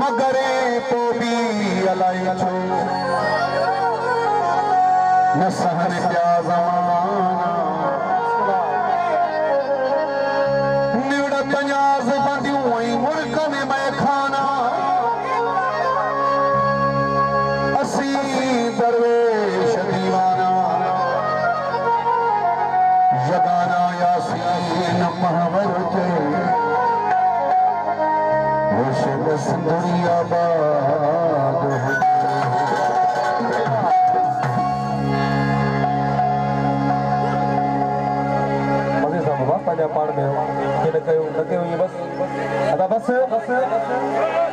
मगरे पोबी अलाई छो न सहन प्या ज़माना निवड़ पंजाज़ बंदियूं ऐं मुल्क में मैखाना असी दरवेश दीवाना यगाना यासीन महवर जे मुर्शिद सिंधुरी आबाद पाड़ में बस बस